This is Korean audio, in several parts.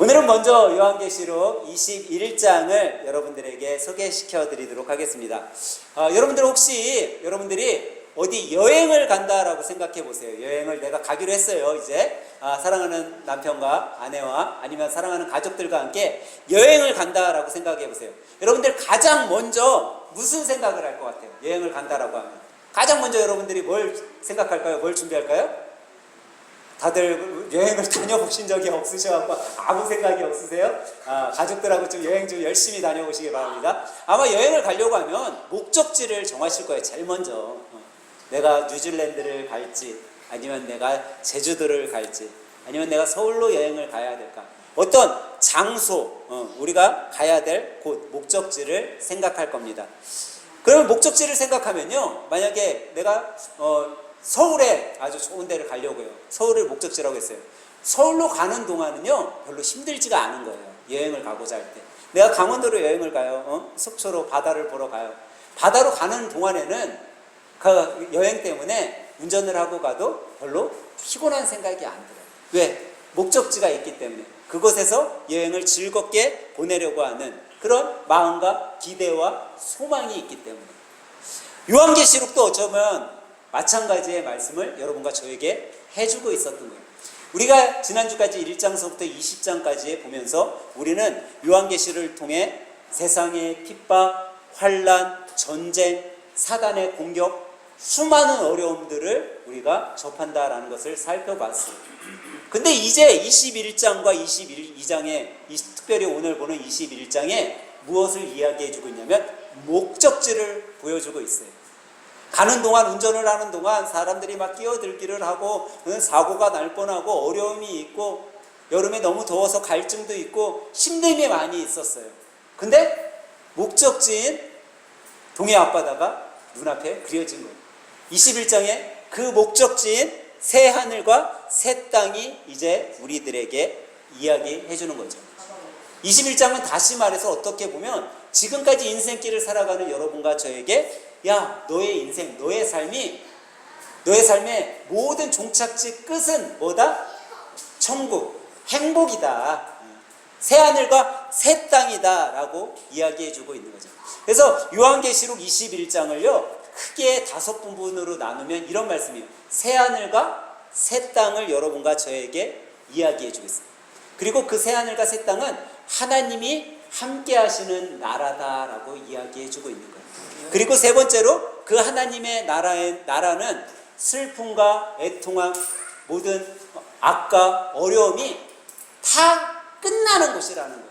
오늘은 먼저 요한계시록 21장을 여러분들에게 소개시켜 드리도록 하겠습니다. 여러분들 혹시 여러분들이 어디 여행을 간다라고 생각해 보세요. 여행을 내가 가기로 했어요. 이제 사랑하는 남편과 아내와 아니면 사랑하는 가족들과 함께 여행을 간다라고 생각해 보세요. 여러분들 가장 먼저 무슨 생각을 할 것 같아요? 여행을 간다라고 하면 가장 먼저 여러분들이 뭘 생각할까요? 뭘 준비할까요? 다들 여행을 다녀보신 적이 없으셔서 아무 생각이 없으세요? 가족들하고 좀 여행 좀 열심히 다녀보시기 바랍니다. 아마 여행을 가려고 하면 목적지를 정하실 거예요. 제일 먼저 내가 뉴질랜드를 갈지, 아니면 내가 제주도를 갈지, 아니면 내가 서울로 여행을 가야 될까, 어떤 장소, 우리가 가야 될 곳, 목적지를 생각할 겁니다. 그러면 목적지를 생각하면요, 만약에 내가 서울에 아주 좋은 데를 가려고요. 서울을 목적지라고 했어요. 서울로 가는 동안은요 별로 힘들지가 않은 거예요. 여행을 가고자 할 때. 내가 강원도로 여행을 가요. 속초로 바다를 보러 가요. 바다로 가는 동안에는 그 여행 때문에 운전을 하고 가도 별로 피곤한 생각이 안 들어요. 왜? 목적지가 있기 때문에. 그곳에서 여행을 즐겁게 보내려고 하는 그런 마음과 기대와 소망이 있기 때문에. 요한계시록도 어쩌면 마찬가지의 말씀을 여러분과 저에게 해주고 있었던 거예요. 우리가 지난주까지 1장서부터 20장까지 보면서 우리는 요한계시를 통해 세상의 핍박, 환난, 전쟁, 사단의 공격, 수많은 어려움들을 우리가 접한다라는 것을 살펴봤어요. 근데 이제 21장과 22장에, 특별히 오늘 보는 21장에 무엇을 이야기해주고 있냐면 목적지를 보여주고 있어요. 가는 동안, 운전을 하는 동안 사람들이 막 끼어들기를 하고 사고가 날 뻔하고 어려움이 있고 여름에 너무 더워서 갈증도 있고 힘듦이 많이 있었어요. 근데 목적지인 동해 앞바다가 눈앞에 그려진 거예요. 21장에 그 목적지인 새 하늘과 새 땅이 이제 우리들에게 이야기해 주는 거죠. 21장은 다시 말해서 어떻게 보면 지금까지 인생길을 살아가는 여러분과 저에게 야, 너의 인생, 너의 삶의 모든 종착지 끝은 뭐다? 천국, 행복이다. 새하늘과 새 땅이다 라고 이야기해주고 있는 거죠. 그래서 요한계시록 21장을요 크게 5부분으로 나누면 이런 말씀이에요. 새하늘과 새 땅을 여러분과 저에게 이야기해주고 있어요. 그리고 그 새하늘과 새 땅은 하나님이 함께 하시는 나라다라고 이야기해주고 있는 거예요. 그리고 세 번째로 그 하나님의 나라는 슬픔과 애통함, 모든 악과 어려움이 다 끝나는 곳이라는 거예요.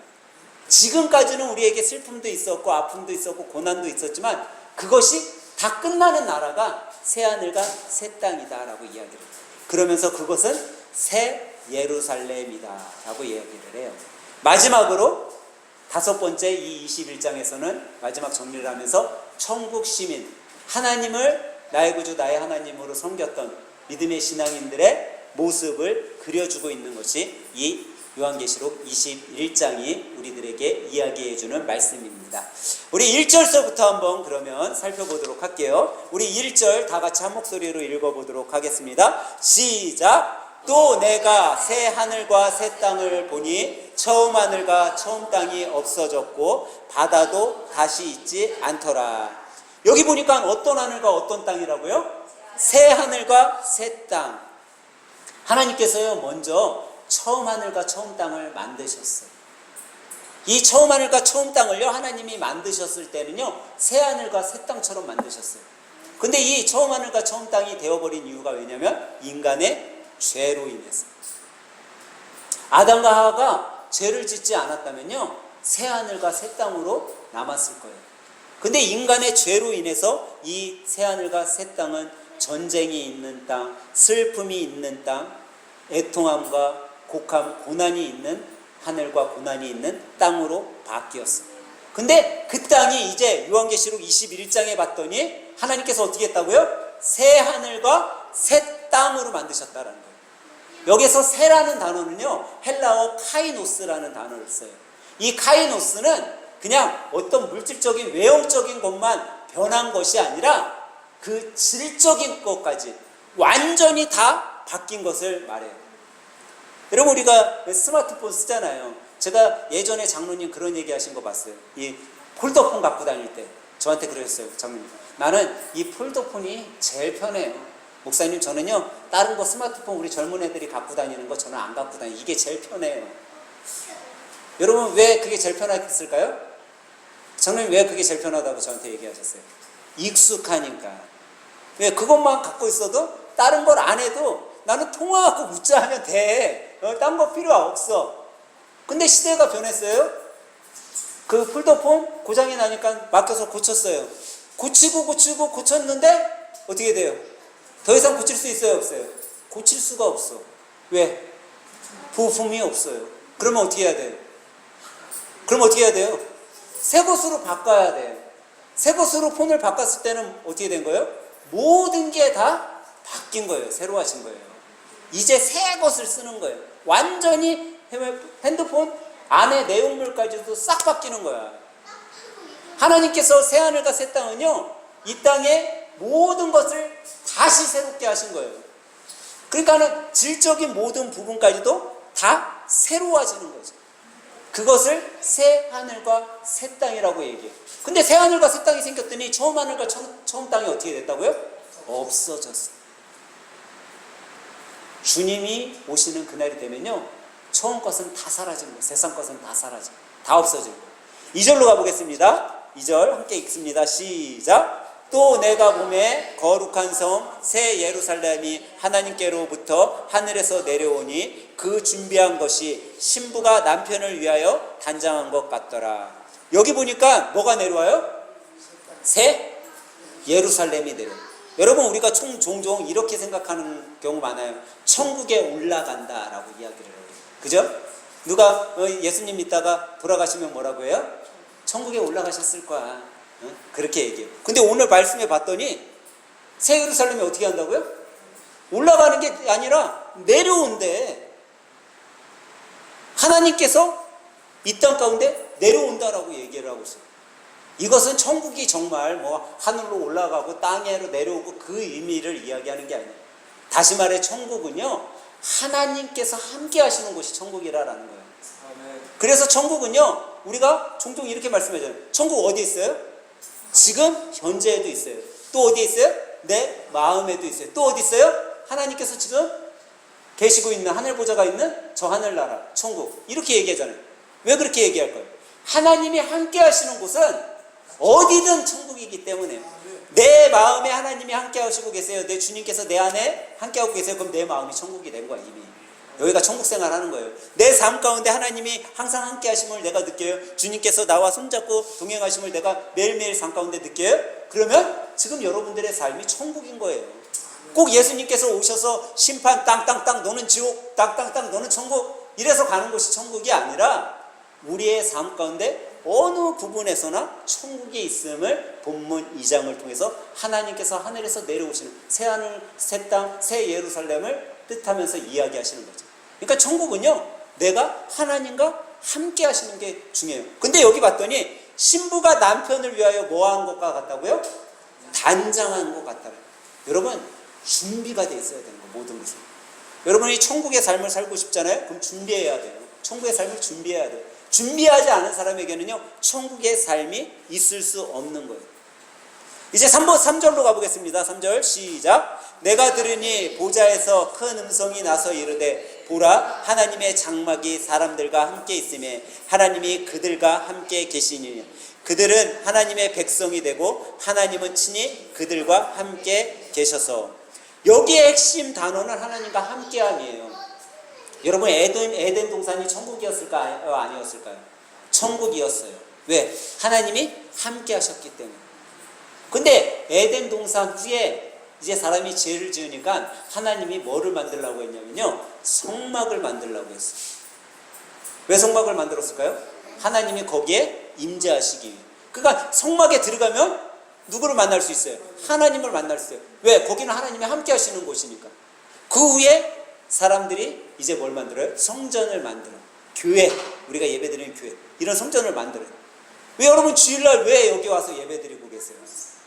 지금까지는 우리에게 슬픔도 있었고 아픔도 있었고 고난도 있었지만 그것이 다 끝나는 나라가 새하늘과 새 땅이다라고 이야기를 해요. 그러면서 그것은 새 예루살렘이다 라고 이야기를 해요. 마지막으로 5번째 이 21장에서는 마지막 정리를 하면서 천국 시민, 하나님을 나의 구주 나의 하나님으로 섬겼던 믿음의 신앙인들의 모습을 그려주고 있는 것이 이 요한계시록 21장이 우리들에게 이야기해주는 말씀입니다. 우리 1절서부터 한번 그러면 살펴보도록 할게요. 우리 1절 다 같이 한 목소리로 읽어보도록 하겠습니다. 시작! 또 내가 새 하늘과 새 땅을 보니 처음 하늘과 처음 땅이 없어졌고 바다도 다시 있지 않더라. 여기 보니까 어떤 하늘과 어떤 땅이라고요? 새 하늘과 새 땅. 하나님께서요 먼저 처음 하늘과 처음 땅을 만드셨어요. 이 처음 하늘과 처음 땅을요 하나님이 만드셨을 때는요 새 하늘과 새 땅처럼 만드셨어요. 근데 이 처음 하늘과 처음 땅이 되어버린 이유가 왜냐면 인간의 죄로 인해서. 아담과 하와가 죄를 짓지 않았다면요 새 하늘과 새 땅으로 남았을 거예요. 근데 인간의 죄로 인해서 이 새 하늘과 새 땅은 전쟁이 있는 땅, 슬픔이 있는 땅, 애통함과 곡함, 고난이 있는 하늘과 고난이 있는 땅으로 바뀌었어요. 근데 그 땅이 이제 요한계시록 21장에 봤더니 하나님께서 어떻게 했다고요? 새 하늘과 새 땅으로 만드셨다라는 거예요. 여기서 새라는 단어는요 헬라어 카이노스라는 단어를 써요. 이 카이노스는 그냥 어떤 물질적인 외형적인 것만 변한 것이 아니라 그 질적인 것까지 완전히 다 바뀐 것을 말해요. 여러분 우리가 스마트폰 쓰잖아요. 제가 예전에 장로님 그런 얘기 하신 거 봤어요. 이 폴더폰 갖고 다닐 때 저한테 그러셨어요. 장로님, 나는 이 폴더폰이 제일 편해요. 목사님, 저는요 다른 거 스마트폰 우리 젊은 애들이 갖고 다니는 거 저는 안 갖고 다니고 이게 제일 편해요. 여러분 왜 그게 제일 편했을까요? 장로님 왜 그게 제일 편하다고 저한테 얘기하셨어요? 익숙하니까. 왜 그것만 갖고 있어도 다른 걸 안 해도 나는 통화하고 문자 하면 돼. 딴 거 필요 없어. 근데 시대가 변했어요. 그 폴더폰 고장이 나니까 맡겨서 고쳤어요. 고치고 고쳤는데 어떻게 돼요? 더 이상 고칠 수 있어요, 없어요? 고칠 수가 없어. 왜? 부품이 없어요. 그러면 어떻게 해야 돼요? 새 것으로 바꿔야 돼요. 새 것으로 폰을 바꿨을 때는 어떻게 된 거예요? 모든 게 다 바뀐 거예요. 새로 하신 거예요. 이제 새 것을 쓰는 거예요. 완전히 핸드폰 안에 내용물까지도 싹 바뀌는 거야. 하나님께서 새 하늘과 새 땅은요, 이 땅에 모든 것을 다시 새롭게 하신 거예요. 그러니까는 질적인 모든 부분까지도 다 새로워지는 거죠. 그것을 새 하늘과 새 땅이라고 얘기해요. 근데 새 하늘과 새 땅이 생겼더니 처음 하늘과 처음 땅이 어떻게 됐다고요? 없어졌어요. 주님이 오시는 그날이 되면요, 처음 것은 다 사라지는 거예요. 세상 것은 다 사라지고 다 없어지는 거예요. 2절로 가보겠습니다. 2절 함께 읽습니다. 시작. 또 내가 보매 거룩한 섬 새 예루살렘이 하나님께로부터 하늘에서 내려오니 그 준비한 것이 신부가 남편을 위하여 단장한 것 같더라. 여기 보니까 뭐가 내려와요? 새 예루살렘이 내려와요. 여러분 우리가 종종 이렇게 생각하는 경우 많아요. 천국에 올라간다라고 이야기를 해요. 그죠? 누가 예수님 믿다가 돌아가시면 뭐라고 해요? 천국에 올라가셨을 거야. 그렇게 얘기해요. 근데 오늘 말씀해 봤더니 새 예루살렘이 어떻게 한다고요? 올라가는 게 아니라 내려온대. 하나님께서 이 땅 가운데 내려온다라고 얘기를 하고 있어요. 이것은 천국이 정말 뭐 하늘로 올라가고 땅으로 내려오고 그 의미를 이야기하는 게 아니에요. 다시 말해 천국은요, 하나님께서 함께 하시는 곳이 천국이라는 거예요. 그래서 천국은요, 우리가 종종 이렇게 말씀하잖아요. 천국 어디 있어요? 지금 현재에도 있어요. 또 어디 있어요? 내 마음에도 있어요. 또 어디 있어요? 하나님께서 지금 계시고 있는 하늘 보좌가 있는 저 하늘나라 천국, 이렇게 얘기하잖아요. 왜 그렇게 얘기할 거예요? 하나님이 함께 하시는 곳은 어디든 천국이기 때문에. 내 마음에 하나님이 함께 하시고 계세요. 내 주님께서 내 안에 함께 하고 계세요. 그럼 내 마음이 천국이 된 거야. 이미 여기가 천국 생활 하는 거예요. 내 삶 가운데 하나님이 항상 함께 하심을 내가 느껴요. 주님께서 나와 손잡고 동행하심을 내가 매일매일 삶 가운데 느껴요. 그러면 지금 여러분들의 삶이 천국인 거예요. 꼭 예수님께서 오셔서 심판 땅땅땅 너는 지옥, 땅땅땅 너는 천국, 이래서 가는 곳이 천국이 아니라 우리의 삶 가운데 어느 부분에서나 천국이 있음을 본문 2장을 통해서 하나님께서 하늘에서 내려오시는 새 하늘, 새 땅, 새 예루살렘을 뜻하면서 이야기하시는 거죠. 그러니까 천국은요, 내가 하나님과 함께 하시는 게 중요해요. 근데 여기 봤더니 신부가 남편을 위하여 뭐한 것과 같다고요? 단장한 것 같다고요. 여러분, 준비가 돼 있어야 되는 거, 모든 것은. 여러분이 천국의 삶을 살고 싶잖아요? 그럼 준비해야 돼요. 천국의 삶을 준비해야 돼요. 준비하지 않은 사람에게는요, 천국의 삶이 있을 수 없는 거예요. 이제 3절로 가보겠습니다. 3절 시작. 내가 들으니 보좌에서 큰 음성이 나서 이르되 보라, 하나님의 장막이 사람들과 함께 있으며 하나님이 그들과 함께 계시니 그들은 하나님의 백성이 되고 하나님은 친히 그들과 함께 계셔서. 여기에 핵심 단어는 하나님과 함께함이에요. 여러분, 에덴 동산이 천국이었을까요? 아니었을까요? 천국이었어요. 왜? 하나님이 함께 하셨기 때문에. 근데 에덴 동산 후에 이제 사람이 죄를 지으니까 하나님이 뭐를 만들려고 했냐면요, 성막을 만들려고 했어요. 왜 성막을 만들었을까요? 하나님이 거기에 임재하시기 위해. 그러니까 성막에 들어가면 누구를 만날 수 있어요? 하나님을 만날 수 있어요. 왜? 거기는 하나님이 함께 하시는 곳이니까. 그 후에 사람들이 이제 뭘 만들어요? 성전을 만들어요. 교회, 우리가 예배드리는 교회, 이런 성전을 만들어요. 왜 여러분 주일날 왜 여기 와서 예배드리고 계세요?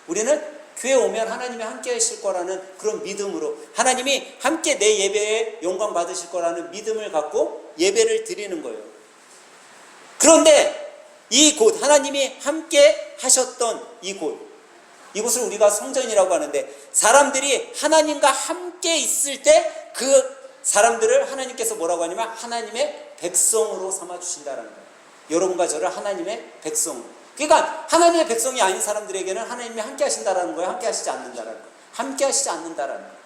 우리는 교회 오면 하나님이 함께 하실 거라는 그런 믿음으로, 하나님이 함께 내 예배에 영광 받으실 거라는 믿음을 갖고 예배를 드리는 거예요. 그런데 이곳, 하나님이 함께 하셨던 이곳을 우리가 성전이라고 하는데, 사람들이 하나님과 함께 있을 때 그 사람들을 하나님께서 뭐라고 하냐면 하나님의 백성으로 삼아주신다는 거예요. 여러분과 저를 하나님의 백성으로. 그러니까 하나님의 백성이 아닌 사람들에게는 하나님이 함께 하신다라는 거예요? 함께 하시지 않는다라는 거예요? 함께 하시지 않는다라는 거예요.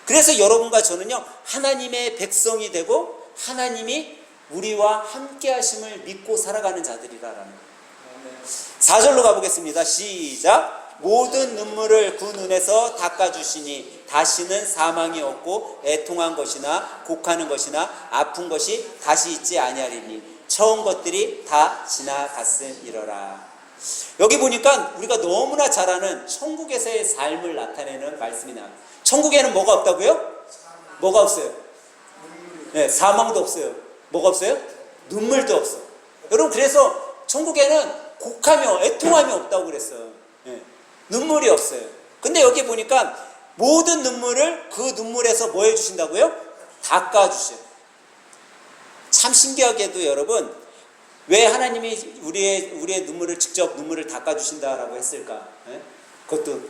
그래서 여러분과 저는요, 하나님의 백성이 되고 하나님이 우리와 함께 하심을 믿고 살아가는 자들이라는 거예요. 4절로 가보겠습니다. 시작. 모든 눈물을 그 눈에서 닦아주시니 다시는 사망이 없고 애통한 것이나 곡하는 것이나 아픈 것이 다시 있지 아니하리니 처음 것들이 다 지나갔으니라. 여기 보니까 우리가 너무나 잘 아는 천국에서의 삶을 나타내는 말씀이 나와요. 천국에는 뭐가 없다고요? 뭐가 없어요? 네, 사망도 없어요. 뭐가 없어요? 눈물도 없어. 여러분, 그래서 천국에는 곡하며 애통함이 없다고 그랬어요. 네, 눈물이 없어요. 근데 여기 보니까 모든 눈물을 그 눈물에서 뭐 해주신다고요? 닦아주셔요. 참 신기하게도 여러분, 왜 하나님이 우리의 눈물을 직접 눈물을 닦아주신다라고 했을까? 네? 그것도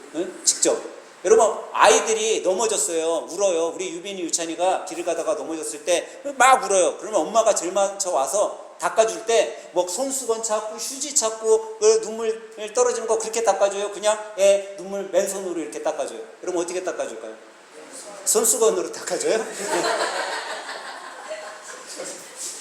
직접. 여러분, 아이들이 넘어졌어요. 울어요. 우리 유빈이 유찬이가 길을 가다가 넘어졌을 때 막 울어요. 그러면 엄마가 제일 먼저 와서 닦아줄 때 뭐 손수건 찾고 휴지 찾고 눈물 떨어지는 거 그렇게 닦아줘요? 그냥 눈물 맨손으로 이렇게 닦아줘요? 여러분, 어떻게 닦아줄까요? 손수건으로 닦아줘요?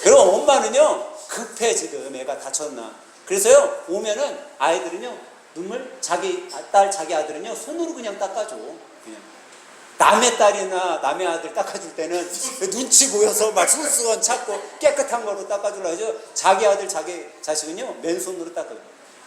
그럼 엄마는요, 급해. 지금 애가 다쳤나. 그래서요, 오면은 아이들은요, 눈물, 자기 아들은요, 손으로 그냥 닦아줘. 그냥. 남의 딸이나 남의 아들 닦아줄 때는 눈치 보여서 막 손수건 찾고 깨끗한 거로 닦아주려 하죠. 자기 아들, 자기 자식은요, 맨손으로 닦아줘요.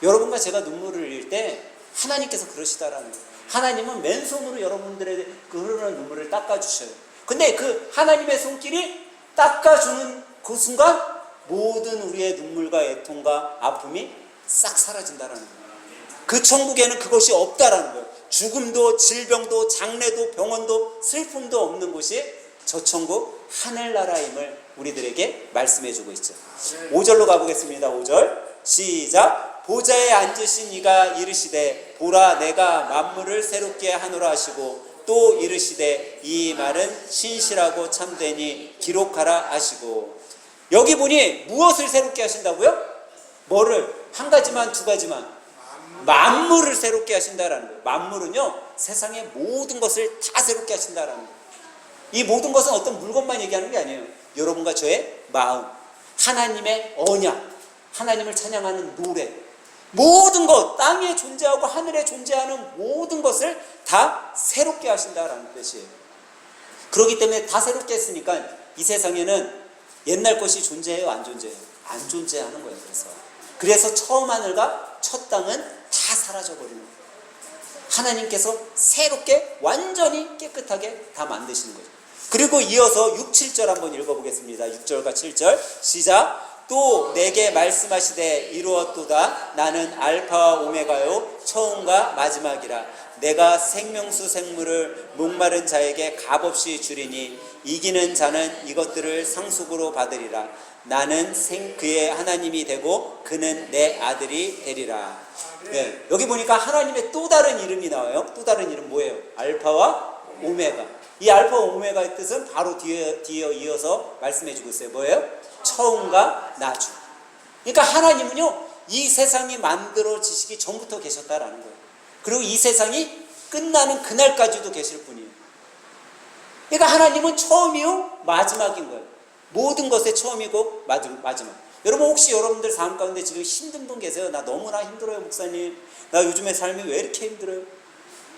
여러분과 제가 눈물을 흘릴 때 하나님께서 그러시다라는 거예요. 하나님은 맨손으로 여러분들의 그 흐르는 눈물을 닦아주셔요. 근데 그 하나님의 손길이 닦아주는 그 순간 모든 우리의 눈물과 애통과 아픔이 싹 사라진다라는 거예요. 그 천국에는 그것이 없다라는 거예요. 죽음도 질병도 장례도 병원도 슬픔도 없는 곳이 저 천국 하늘나라임을 우리들에게 말씀해주고 있죠. 5절로 가보겠습니다. 5절 시작. 보좌에 앉으신 이가 이르시되 보라 내가 만물을 새롭게 하노라 하시고 또 이르시되 이 말은 신실하고 참되니 기록하라 하시고. 여기 보니 무엇을 새롭게 하신다고요? 뭐를? 한 가지만, 두 가지만? 만물을 새롭게 하신다라는 거예요. 만물은요, 세상의 모든 것을 다 새롭게 하신다라는 거예요. 이 모든 것은 어떤 물건만 얘기하는 게 아니에요. 여러분과 저의 마음, 하나님의 언약, 하나님을 찬양하는 노래, 모든 것, 땅에 존재하고 하늘에 존재하는 모든 것을 다 새롭게 하신다라는 뜻이에요. 그렇기 때문에 다 새롭게 했으니까 이 세상에는 옛날 것이 존재해요, 안 존재해요? 안 존재하는 거예요. 그래서 처음 하늘과 첫 땅은 다 사라져버리는 거예요. 하나님께서 새롭게 완전히 깨끗하게 다 만드시는 거죠. 그리고 이어서 6, 7절 한번 읽어보겠습니다. 6절과 7절 시작. 또 내게 말씀하시되 이루었도다. 나는 알파와 오메가요 처음과 마지막이라. 내가 생명수 생물을 목마른 자에게 값없이 주리니 이기는 자는 이것들을 상속으로 받으리라. 나는 그의 하나님이 되고 그는 내 아들이 되리라. 네, 여기 보니까 하나님의 또 다른 이름이 나와요. 또 다른 이름 뭐예요? 알파와 오메가. 이 알파와 오메가의 뜻은 바로 뒤에 이어서 말씀해주고 있어요. 뭐예요? 처음과 나중. 그러니까 하나님은요, 이 세상이 만들어지시기 전부터 계셨다라는 거예요. 그리고 이 세상이 끝나는 그날까지도 계실 분이에요. 그러니까 하나님은 처음이요 마지막인 거예요. 모든 것의 처음이고 마지막. 여러분, 혹시 여러분들 삶 가운데 지금 힘든 분 계세요? 나 너무나 힘들어요, 목사님. 나 요즘에 삶이 왜 이렇게 힘들어요?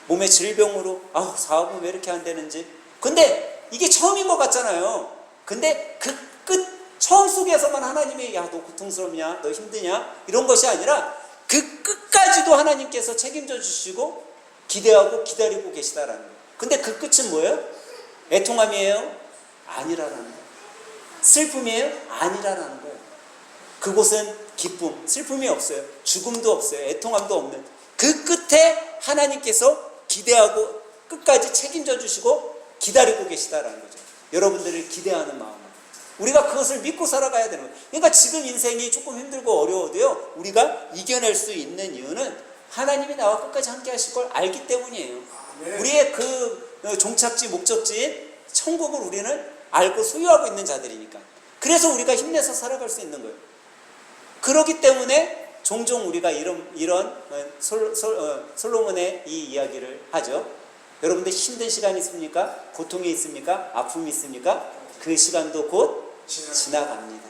몸의 질병으로 사업은 왜 이렇게 안 되는지. 근데 이게 처음인 것 같잖아요. 근데 그 끝 처음 속에서만 하나님이 야, 너 고통스럽냐? 너 힘드냐? 이런 것이 아니라 그 끝까지도 하나님께서 책임져 주시고 기대하고 기다리고 계시다라는 거예요. 근데 그 끝은 뭐예요? 애통함이에요? 아니라라는 거예요. 슬픔이에요? 아니라라는 거예요. 그곳은 기쁨, 슬픔이 없어요. 죽음도 없어요. 애통함도 없는 그 끝에 하나님께서 기대하고 끝까지 책임져 주시고 기다리고 계시다라는 거죠. 여러분들을 기대하는 마음으로. 우리가 그것을 믿고 살아가야 되는 거예요. 그러니까 지금 인생이 조금 힘들고 어려워도요, 우리가 이겨낼 수 있는 이유는 하나님이 나와 끝까지 함께 하실 걸 알기 때문이에요. 우리의 그 종착지, 목적지인 천국을 우리는 알고 소유하고 있는 자들이니까. 그래서 우리가 힘내서 살아갈 수 있는 거예요. 그렇기 때문에 종종 우리가 이런 솔로몬의 이 이야기를 하죠. 여러분들 힘든 시간이 있습니까? 고통이 있습니까? 아픔이 있습니까? 그 시간도 곧 지나갑니다.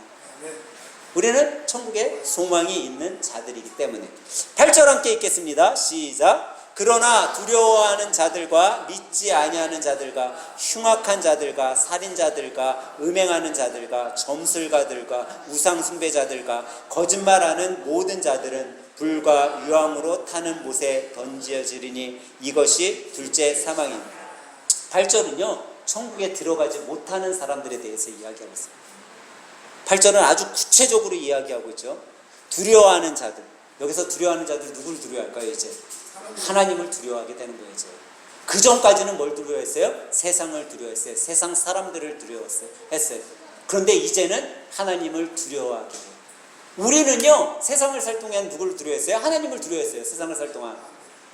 우리는 천국에 소망이 있는 자들이기 때문에. 8절 함께 읽겠습니다. 시작. 그러나 두려워하는 자들과 믿지 아니하는 자들과 흉악한 자들과 살인자들과 음행하는 자들과 점술가들과 우상숭배자들과 거짓말하는 모든 자들은 불과 유황으로 타는 못에 던져지리니 이것이 둘째 사망입니다. 8절은요, 천국에 들어가지 못하는 사람들에 대해서 이야기하고 있습니다. 8절은 아주 구체적으로 이야기하고 있죠. 두려워하는 자들. 여기서 두려워하는 자들 누구를 두려워할까요? 이제 하나님을 두려워하게 되는 거예요. 이제. 그 전까지는 뭘 두려워했어요? 세상을 두려워했어요. 세상 사람들을 두려워했어요. 그런데 이제는 하나님을 두려워하게 돼요. 우리는요, 세상을 살 동안 누구를 두려워했어요? 하나님을 두려워했어요. 세상을 살 동안.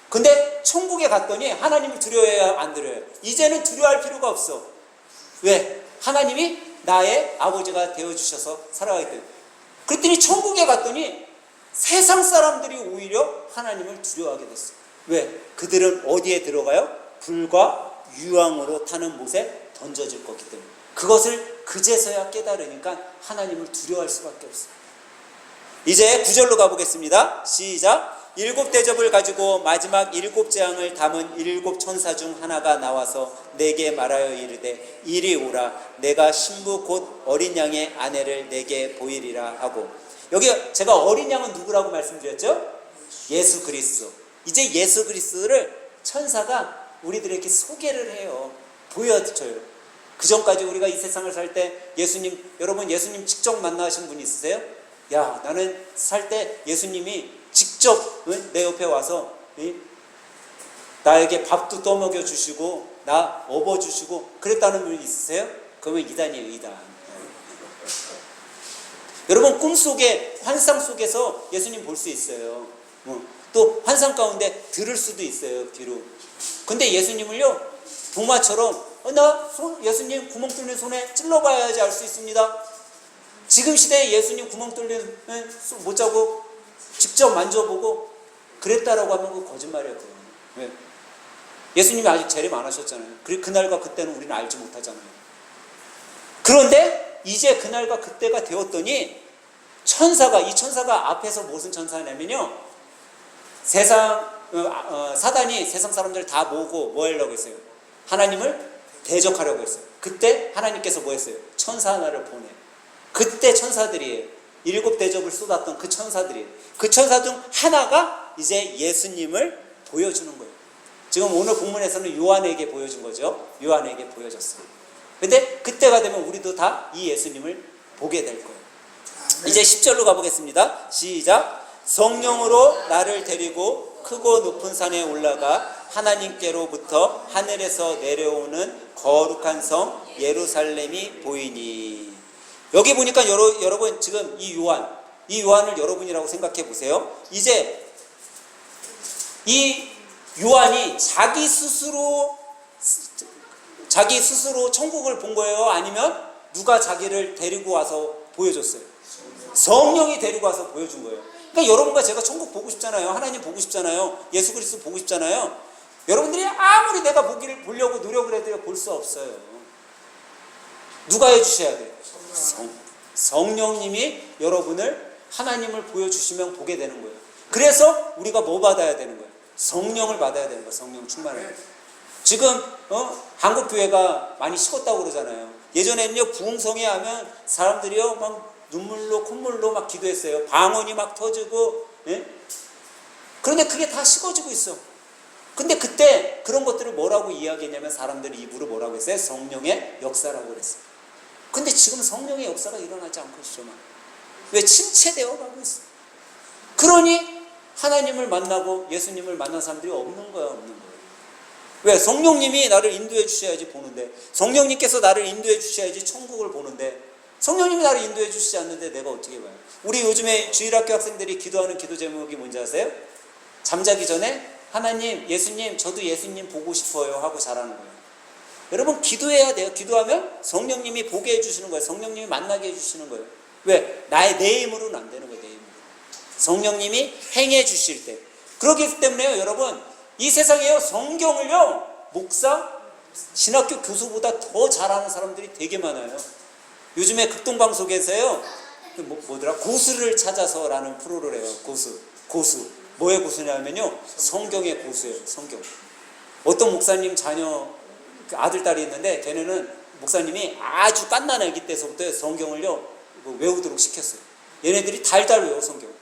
근데 천국에 갔더니 하나님을 두려워해야 안 두려워요. 이제는 두려워할 필요가 없어. 왜? 하나님이 나의 아버지가 되어주셔서 살아가기 때문에. 그랬더니 천국에 갔더니 세상 사람들이 오히려 하나님을 두려워하게 됐어요. 왜? 그들은 어디에 들어가요? 불과 유황으로 타는 못에 던져질 거기 때문에. 그것을 그제서야 깨달으니까 하나님을 두려워할 수밖에 없어요. 이제 9절로 가보겠습니다. 시작. 7 대접을 가지고 마지막 7 재앙을 담은 7 천사 중 하나가 나와서 내게 말하여 이르되 이리 오라. 내가 신부 곧 어린 양의 아내를 내게 보이리라 하고. 여기 제가 어린 양은 누구라고 말씀드렸죠? 예수 그리스도. 이제 예수 그리스도를 천사가 우리들에게 소개를 해요. 보여줘요. 그 전까지 우리가 이 세상을 살 때 여러분 예수님 직접 만나신 분 있으세요? 야, 나는 살 때 예수님이 직접 내 옆에 와서 나에게 밥도 떠먹여 주시고 나 업어 주시고 그랬다는 분 있으세요? 그러면 이단이에요, 이단. 여러분 꿈속에 환상 속에서 예수님 볼 수 있어요. 또 환상 가운데 들을 수도 있어요, 뒤로. 근데 예수님을요, 도마처럼 예수님 구멍 뚫린 손에 찔러봐야지 알 수 있습니다. 지금 시대에 예수님 구멍 뚫린 못 자고 직접 만져보고 그랬다라고 하면 그 거짓말이었거든요. 왜? 예수님이 아직 재림 안 하셨잖아요. 그날과 그때는 우리는 알지 못하잖아요. 그런데 이제 그날과 그때가 되었더니 이 천사가 앞에서 무슨 천사냐면요, 사단이 세상 사람들 다 모으고 뭐 하려고 했어요? 하나님을 대적하려고 했어요. 그때 하나님께서 뭐 했어요? 천사 하나를 보내. 그때 천사들이에요. 7 대접을 쏟았던 그 천사들이에요. 그 천사 중 하나가 이제 예수님을 보여주는 거예요. 지금 오늘 본문에서는 요한에게 보여준 거죠. 요한에게 보여줬어요. 근데 그때가 되면 우리도 다 이 예수님을 보게 될 거예요. 이제 10절로 가보겠습니다. 시작. 성령으로 나를 데리고 크고 높은 산에 올라가 하나님께로부터 하늘에서 내려오는 거룩한 성 예루살렘이 보이니. 여기 보니까 여러분 지금 이 요한을 여러분이라고 생각해 보세요. 이제 이 요한이 자기 스스로 천국을 본 거예요? 아니면 누가 자기를 데리고 와서 보여줬어요? 성령이 데리고 와서 보여준 거예요. 그러니까 여러분과 제가 천국 보고 싶잖아요. 하나님 보고 싶잖아요. 예수 그리스도 보고 싶잖아요. 여러분들이 아무리 내가 보려고 노력을 해도 볼 수 없어요. 누가 해주셔야 돼요? 성령님이 여러분을 하나님을 보여주시면 보게 되는 거예요. 그래서 우리가 뭐 받아야 되는 거예요? 성령을 받아야 되는 거예요. 성령 충만을. 지금 한국 교회가 많이 식었다고 그러잖아요. 예전에는요, 부흥성회 하면 사람들이요 막 눈물로 콧물로 막 기도했어요. 방언이 막 터지고. 예? 그런데 그게 다 식어지고 있어. 근데 그때 그런 것들을 뭐라고 이야기했냐면 사람들이 입으로 뭐라고 했어요? 성령의 역사라고 그랬어요. 근데 지금 성령의 역사가 일어나지 않고 있죠. 왜? 침체되어 가고 있어. 그러니 하나님을 만나고 예수님을 만난 사람들이 없는 거예요. 왜? 성령님이 나를 인도해 주셔야지 보는데, 성령님께서 나를 인도해 주셔야지 천국을 보는데, 성령님이 나를 인도해 주시지 않는데 내가 어떻게 봐요? 우리 요즘에 주일학교 학생들이 기도하는 기도 제목이 뭔지 아세요? 잠자기 전에 하나님, 예수님, 저도 예수님 보고 싶어요 하고 자라는 거예요. 여러분, 기도해야 돼요. 기도하면 성령님이 보게 해주시는 거예요. 성령님이 만나게 해주시는 거예요. 왜? 내 힘으로는 안 되는 거예요. 내 힘으로. 성령님이 행해 주실 때. 그렇기 때문에요, 여러분, 이 세상에요, 성경을요, 목사, 신학교 교수보다 더 잘하는 사람들이 되게 많아요. 요즘에 극동방송에서요, 뭐더라? 고수를 찾아서라는 프로를 해요. 고수. 뭐의 고수냐면요, 성경의 고수예요. 성경. 어떤 목사님 자녀, 아들, 딸이 있는데, 걔네는 목사님이 아주 갓난 아기 때서부터 성경을요, 외우도록 시켰어요. 얘네들이 달달 외워, 성경.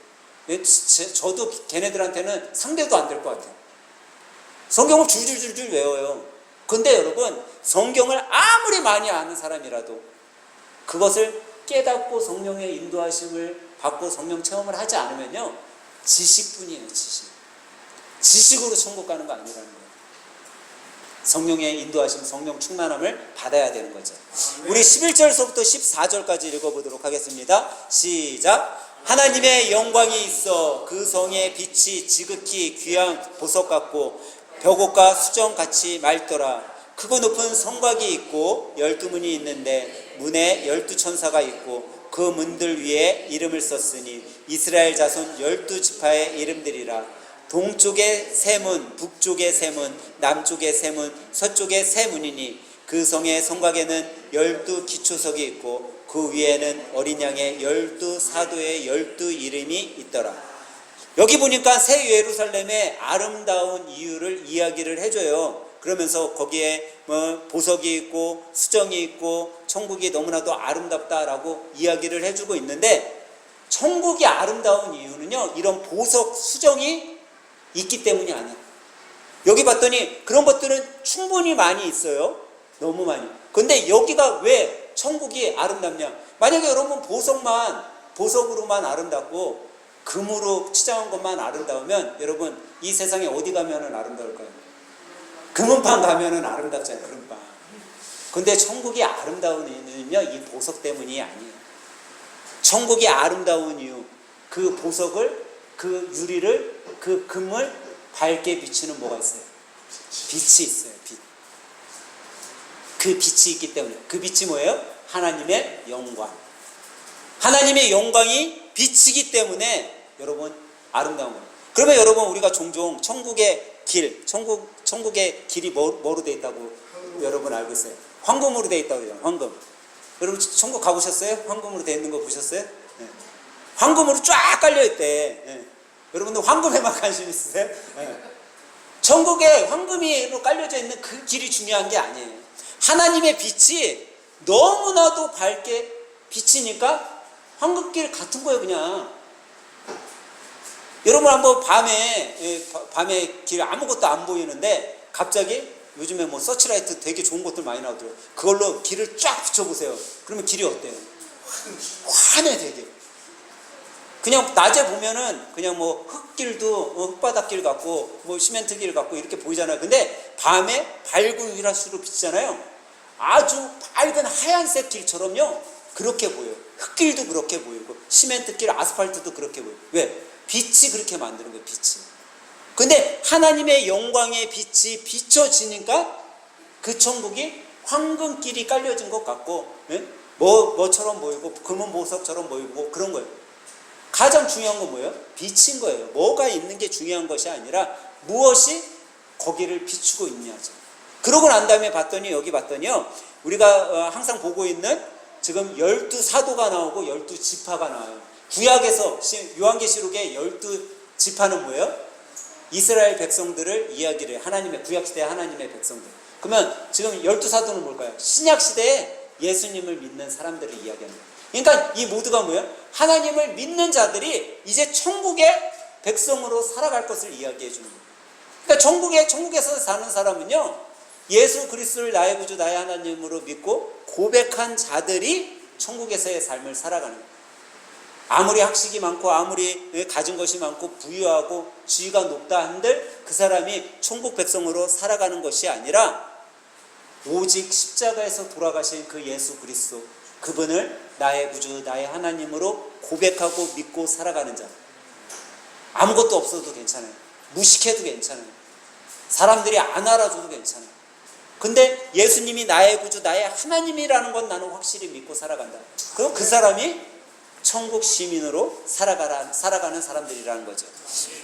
저도 걔네들한테는 상대도 안 될 것 같아요. 성경을 줄줄줄줄 외워요. 근데 여러분, 성경을 아무리 많이 아는 사람이라도 그것을 깨닫고 성령의 인도하심을 받고 성령 체험을 하지 않으면요, 지식뿐이에요. 지식으로 천국 가는 거 아니라는 거예요. 성령의 인도하심, 성령 충만함을 받아야 되는 거죠. 우리 11절서부터 14절까지 읽어보도록 하겠습니다. 시작. 하나님의 영광이 있어 그 성의 빛이 지극히 귀한 보석 같고 벽옥과 수정같이 맑더라. 크고 높은 성곽이 있고 12문이 있는데 문에 12천사가 있고 그 문들 위에 이름을 썼으니 이스라엘 자손 12지파의 이름들이라. 동쪽에 세 문, 북쪽에 세 문, 남쪽에 세 문, 서쪽에 세 문이니 그 성의 성곽에는 12기초석이 있고 그 위에는 어린 양의 12사도의 12이름이 있더라. 여기 보니까 새 예루살렘의 아름다운 이유를 이야기를 해줘요. 그러면서 거기에 보석이 있고 수정이 있고 천국이 너무나도 아름답다라고 이야기를 해주고 있는데, 천국이 아름다운 이유는요, 이런 보석 수정이 있기 때문이 아니에요. 여기 봤더니 그런 것들은 충분히 많이 있어요. 너무 많이. 근데 여기가 왜 천국이 아름답냐? 만약에 여러분 보석으로만 아름답고 금으로 치장한 것만 아름다우면, 여러분 이 세상에 어디 가면은 아름다울까요? 금은방 가면은 아름답잖아요. 금은방. 근데 천국이 아름다운 이유는요, 이 보석 때문이 아니에요. 천국이 아름다운 이유, 그 보석을, 그 유리를, 그 금을 밝게 비추는 뭐가 있어요? 빛이 있어요. 빛. 그 빛이 있기 때문에. 그 빛이 뭐예요? 하나님의 영광. 하나님의 영광이 빛이기 때문에 여러분 아름다운 거예요. 그러면 여러분, 우리가 종종 천국의 길, 천국의 길이 뭐로 돼 있다고 여러분 알고 있어요? 황금으로 돼 있다고 그래요. 황금. 여러분 천국 가보셨어요? 황금으로 돼 있는 거 보셨어요? 네. 황금으로 쫙 깔려 있대. 네. 여러분들 황금에만 관심 있으세요? 네. 천국에 황금으로 깔려져 있는 그 길이 중요한 게 아니에요. 하나님의 빛이 너무나도 밝게 비치니까 황금길 같은 거예요, 그냥. 여러분 한번 밤에 길 아무것도 안 보이는데 갑자기 요즘에 서치라이트 되게 좋은 것들 많이 나오더라고요. 그걸로 길을 쫙 비춰보세요. 그러면 길이 어때요? 환해, 되게. 그냥 낮에 보면은 그냥 흙길도 흙바닥길 같고 시멘트길 같고 이렇게 보이잖아요. 근데 밤에 밝은 휘라시로 비치잖아요. 아주 밝은 하얀색 길처럼요, 그렇게 보여요. 흙길도 그렇게 보이고 시멘트길, 아스팔트도 그렇게 보여요. 왜? 빛이 그렇게 만드는 거예요. 빛이. 근데 하나님의 영광의 빛이 비춰지니까 그 천국이 황금길이 깔려진 것 같고, 예? 뭐처럼 보이고 금은 보석처럼 보이고 그런 거예요. 가장 중요한 건 뭐예요? 빛인 거예요. 뭐가 있는 게 중요한 것이 아니라 무엇이 거기를 비추고 있냐죠. 그러고 난 다음에 여기 봤더니요, 우리가 항상 보고 있는 지금 12사도가 나오고 12지파가 나와요. 구약에서 요한계시록의 12지파는 뭐예요? 이스라엘 백성들을 이야기를 해요. 하나님의 구약시대 하나님의 백성들. 그러면 지금 12사도는 뭘까요? 신약시대에 예수님을 믿는 사람들을 이야기합니다. 그러니까 이 모두가 뭐예요? 하나님을 믿는 자들이 이제 천국의 백성으로 살아갈 것을 이야기해 주는 거예요. 그러니까 천국에서 사는 사람은요, 예수 그리스도를 나의 구주 나의 하나님으로 믿고 고백한 자들이 천국에서의 삶을 살아가는 거예요. 아무리 학식이 많고 아무리 가진 것이 많고 부유하고 지위가 높다 한들 그 사람이 천국 백성으로 살아가는 것이 아니라 오직 십자가에서 돌아가신 그 예수 그리스도, 그분을 나의 구주 나의 하나님으로 고백하고 믿고 살아가는 자. 아무것도 없어도 괜찮아요. 무식해도 괜찮아요. 사람들이 안 알아줘도 괜찮아요. 근데 예수님이 나의 구주 나의 하나님이라는 건 나는 확실히 믿고 살아간다. 그럼 그 사람이 천국 시민으로 살아가는 사람들이라는 거죠.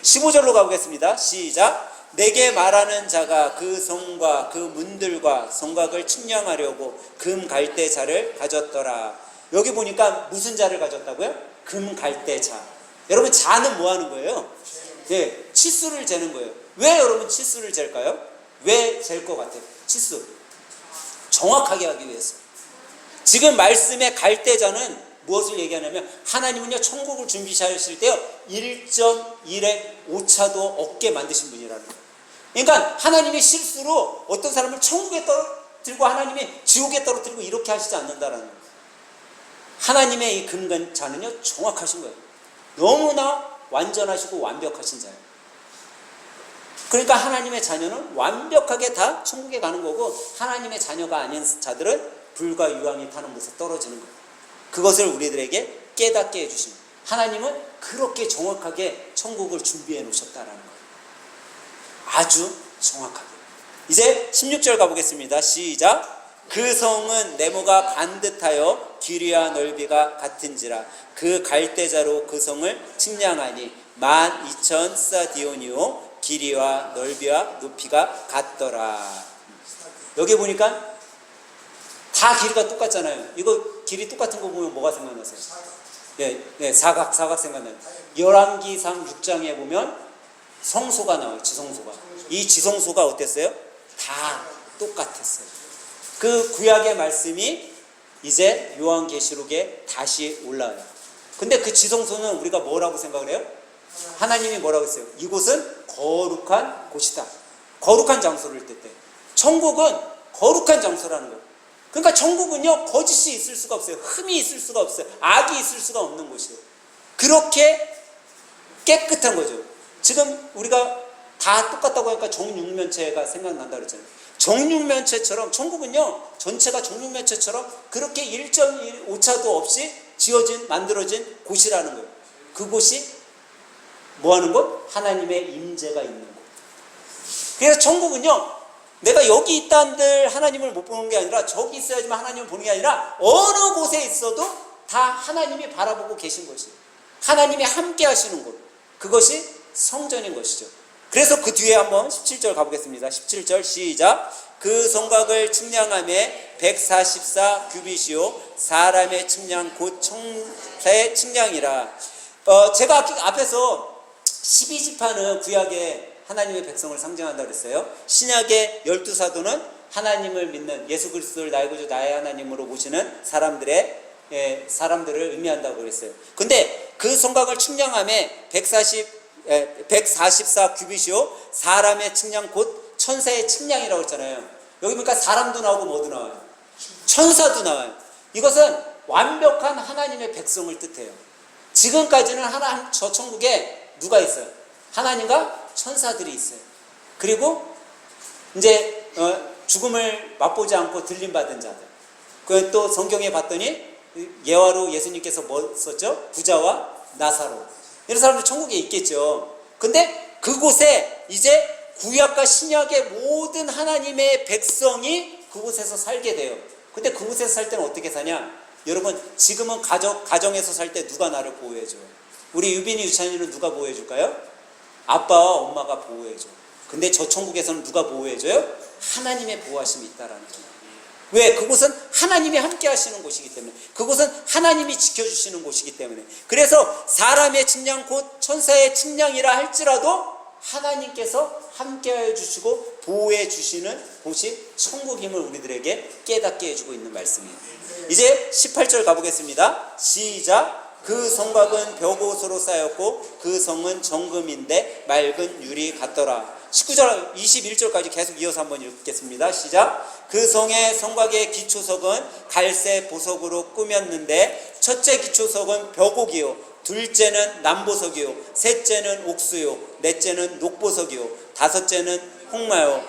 15절로 가보겠습니다. 시작. 내게 말하는 자가 그 성과 그 문들과 성곽을 측량하려고 금 갈대 자를 가졌더라. 여기 보니까 무슨 자를 가졌다고요? 금 갈대 자. 여러분, 자는 뭐 하는 거예요? 네, 치수를 재는 거예요. 왜 여러분 치수를 잴까요? 왜 잴 것 같아요? 치수. 정확하게 하기 위해서. 지금 말씀의 갈대자는 무엇을 얘기하냐면, 하나님은요 천국을 준비하실 때요 1.1의 오차도 없게 만드신 분이라는 거예요. 그러니까 하나님이 실수로 어떤 사람을 천국에 떨어뜨리고 하나님이 지옥에 떨어뜨리고 이렇게 하시지 않는다라는 거예요. 하나님의 이 근간자는요 정확하신 거예요. 너무나 완전하시고 완벽하신 자예요. 그러니까 하나님의 자녀는 완벽하게 다 천국에 가는 거고, 하나님의 자녀가 아닌 자들은 불과 유황이 타는 곳에 떨어지는 거예요. 그것을 우리들에게 깨닫게 해주십니다. 하나님은 그렇게 정확하게 천국을 준비해 놓으셨다라는 거예요. 아주 정확하게. 이제 16절 가보겠습니다. 시작. 그 성은 네모가 반듯하여 길이와 넓이가 같은지라 그 갈대자로 그 성을 측량하니 12,000 스타디오니오 길이와 넓이와 높이가 같더라. 여기 보니까 다 길이가 똑같잖아요. 이거 길이 똑같은 거 보면 뭐가 생각나세요? 네, 사각 생각나요. 열왕기상 6장에 보면 성소가 나와요. 지성소가. 이 지성소가 어땠어요? 다 똑같았어요. 그 구약의 말씀이 이제 요한계시록에 다시 올라와요. 근데 그 지성소는 우리가 뭐라고 생각을 해요? 하나님이 뭐라고 했어요? 이곳은 거룩한 곳이다. 거룩한 장소를 뜻해요. 천국은 거룩한 장소라는 거예요. 그러니까 천국은요 거짓이 있을 수가 없어요. 흠이 있을 수가 없어요. 악이 있을 수가 없는 곳이에요. 그렇게 깨끗한 거죠. 지금 우리가 다 똑같다고 하니까 정육면체가 생각난다 그랬잖아요. 정육면체처럼 천국은요 전체가 정육면체처럼 그렇게 1.1 오차도 없이 만들어진 곳이라는 거예요. 그곳이 뭐 하는 곳? 하나님의 임재가 있는 곳. 그래서 천국은요 내가 여기 있다는들 하나님을 못 보는 게 아니라, 저기 있어야지만 하나님을 보는 게 아니라 어느 곳에 있어도 다 하나님이 바라보고 계신 것이에요. 하나님이 함께 하시는 곳. 그것이 성전인 것이죠. 그래서 그 뒤에 한번 17절 가보겠습니다. 17절 시작. 그 성곽을 측량함에 144 규빗이요 사람의 측량 곧 청사의 측량이라. 제가 앞에서 12지파는 구약의 하나님의 백성을 상징한다고 그랬어요. 신약의 12사도는 하나님을 믿는 예수 그리스도를 나의 구주 나의 하나님으로 모시는 사람들을 의미한다고 그랬어요. 근데 그 성곽을 측량함에 144 규빗이요 사람의 측량 곧 천사의 측량이라고 했잖아요. 여기 보니까 사람도 나오고 뭐도 나와요? 천사도 나와요. 이것은 완벽한 하나님의 백성을 뜻해요. 지금까지는 저 천국에 누가 있어요? 하나님과 천사들이 있어요. 그리고 이제 죽음을 맛보지 않고 들림받은 자들. 그 또 성경에 봤더니 예화로 예수님께서 뭐 썼죠? 부자와 나사로. 이런 사람들 천국에 있겠죠. 근데 그곳에 이제 구약과 신약의 모든 하나님의 백성이 그곳에서 살게 돼요. 근데 그곳에서 살 때는 어떻게 사냐? 여러분, 지금은 가정에서 살 때 누가 나를 보호해줘요? 우리 유빈이 유찬이는 누가 보호해줄까요? 아빠와 엄마가 보호해줘. 근데 저 천국에서는 누가 보호해줘요? 하나님의 보호하심이 있다라는 거예요. 왜? 그곳은 하나님이 함께 하시는 곳이기 때문에, 그곳은 하나님이 지켜주시는 곳이기 때문에. 그래서 사람의 측량 곧 천사의 측량이라 할지라도 하나님께서 함께하여 주시고 보호해 주시는 곳이 천국임을 우리들에게 깨닫게 해주고 있는 말씀이에요. 이제 18절 가보겠습니다. 시작. 그 성곽은 벽옷으로 쌓였고 그 성은 정금인데 맑은 유리 같더라. 19절 21절까지 계속 이어서 한번 읽겠습니다. 시작. 그 성의 성곽의 기초석은 갈색 보석으로 꾸몄는데 첫째 기초석은 벽옥이요 둘째는 남보석이요, 셋째는 옥수요, 넷째는 녹보석이요, 다섯째는 홍마요,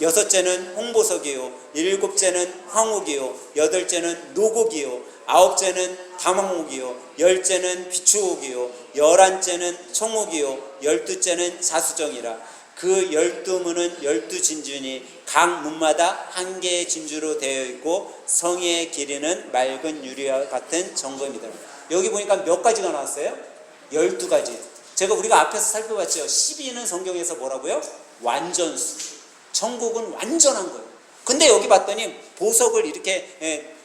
여섯째는 홍보석이요, 일곱째는 황옥이요, 여덟째는 노곡이요, 아홉째는 다망옥이요, 열째는 비추옥이요, 열한째는 청옥이요, 열두째는 자수정이라. 그 12문은 12진주니 각 문마다 한 개의 진주로 되어 있고 성의 길이는 맑은 유리와 같은 정금이다. 여기 보니까 몇 가지가 나왔어요? 12가지. 제가 우리가 앞에서 살펴봤죠. 12는 성경에서 뭐라고요? 완전수. 천국은 완전한 거예요. 근데 여기 봤더니 보석을 이렇게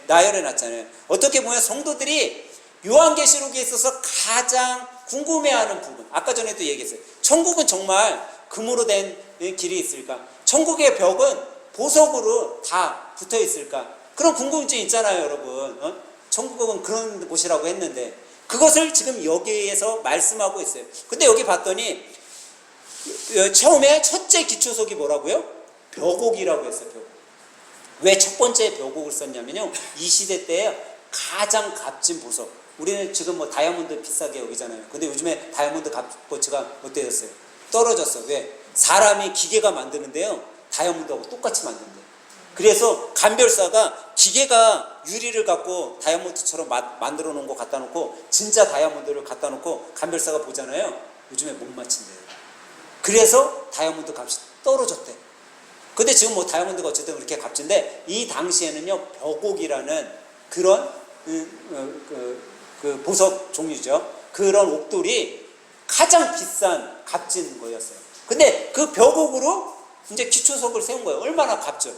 나열해 놨잖아요. 어떻게 보면 성도들이 요한계시록에 있어서 가장 궁금해하는 부분, 아까 전에도 얘기했어요. 천국은 정말 금으로 된 길이 있을까? 천국의 벽은 보석으로 다 붙어 있을까? 그런 궁금증이 있잖아요, 여러분. 천국은 그런 곳이라고 했는데 그것을 지금 여기에서 말씀하고 있어요. 근데 여기 봤더니 처음에 첫째 기초석이 뭐라고요? 벽옥이라고 했어요. 벽옥. 왜 첫 번째 벽옥을 썼냐면요, 이 시대 때 가장 값진 보석. 우리는 지금 뭐 다이아몬드 비싸게 여기잖아요. 근데 요즘에 다이아몬드 값어치가 어때졌어요? 떨어졌어. 왜? 사람이 기계가 만드는데요, 다이아몬드하고 똑같이 만든대. 그래서 간별사가 기계가 유리를 갖고 다이아몬드처럼 만들어 놓은 거 갖다 놓고 진짜 다이아몬드를 갖다 놓고 간별사가 보잖아요. 요즘에 못 맞춘대요. 그래서 다이아몬드 값이 떨어졌대. 근데 지금 뭐 다이아몬드가 어쨌든 그렇게 값진데 이 당시에는요, 벽옥이라는 그런 그 보석 종류죠. 그런 옥돌이 가장 비싼 값진 거였어요. 근데 그 벽옥으로 이제 기초석을 세운 거예요. 얼마나 값죠.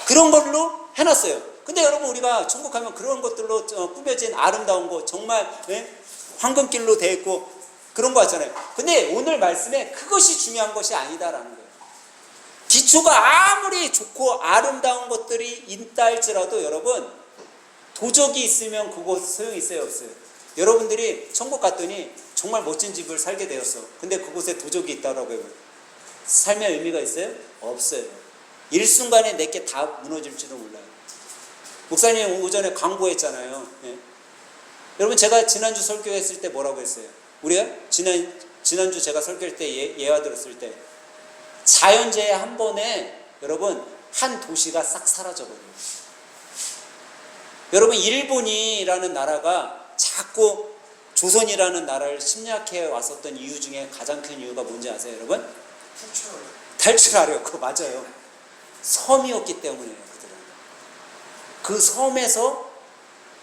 그런 걸로 해놨어요. 근데 여러분, 우리가 천국 가면 그런 것들로 꾸며진 아름다운 거, 정말 황금길로 되어 있고 그런 거 같잖아요. 근데 오늘 말씀에 그것이 중요한 것이 아니다라는 거예요. 기초가 아무리 좋고 아름다운 것들이 있다 할지라도 여러분, 도적이 있으면 그곳 소용이 있어요, 없어요? 여러분들이 천국 갔더니 정말 멋진 집을 살게 되었어. 근데 그곳에 도적이 있다라고 해요. 삶의 의미가 있어요? 없어요. 일순간에 내게 다 무너질지도 몰라요. 목사님 오전에 광고했잖아요. 예. 여러분, 제가 지난주 설교했을 때 뭐라고 했어요? 우리가 지난주 제가 설교할 때 예화 들었을 때 자연재해 한 번에 여러분 한 도시가 싹 사라져버려요. 여러분, 일본이라는 나라가 자꾸 조선이라는 나라를 침략해 왔었던 이유 중에 가장 큰 이유가 뭔지 아세요, 여러분? 탈출하려고. 맞아요. 섬이었기 때문이에요. 그들은 그 섬에서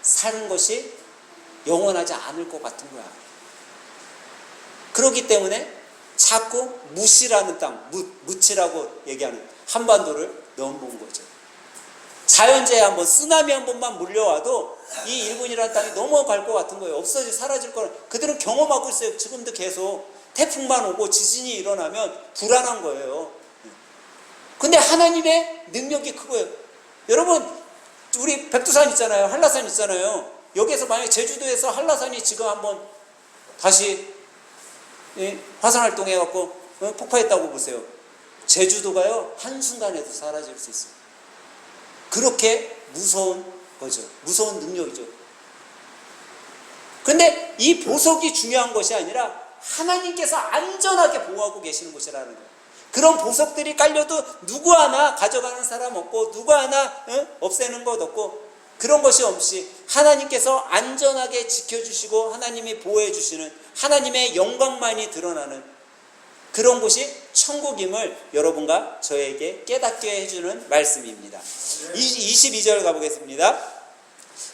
사는 것이 영원하지 않을 것 같은 거야. 그렇기 때문에 자꾸 무시라는 땅, 무치라고 얘기하는 한반도를 넘어온 거죠. 자연재해 한번, 쓰나미 한 번만 몰려와도 이 일본이라는 땅이 넘어갈 것 같은 거예요. 사라질 거라. 그들은 경험하고 있어요. 지금도 계속 태풍만 오고 지진이 일어나면 불안한 거예요. 근데 하나님의 능력이 그거예요. 여러분, 우리 백두산 있잖아요. 한라산 있잖아요. 여기에서 만약에 제주도에서 한라산이 지금 한번 다시 화산활동 해갖고 폭파했다고 보세요. 제주도가요, 한순간에도 사라질 수 있어요. 그렇게 무서운 거죠. 무서운 능력이죠. 근데 이 보석이 중요한 것이 아니라 하나님께서 안전하게 보호하고 계시는 곳이라는 거예요. 그런 보석들이 깔려도 누구 하나 가져가는 사람 없고 누구 하나 없애는 것 없고 그런 것이 없이 하나님께서 안전하게 지켜주시고 하나님이 보호해 주시는 하나님의 영광만이 드러나는 그런 곳이 천국임을 여러분과 저에게 깨닫게 해주는 말씀입니다. 22절 가보겠습니다.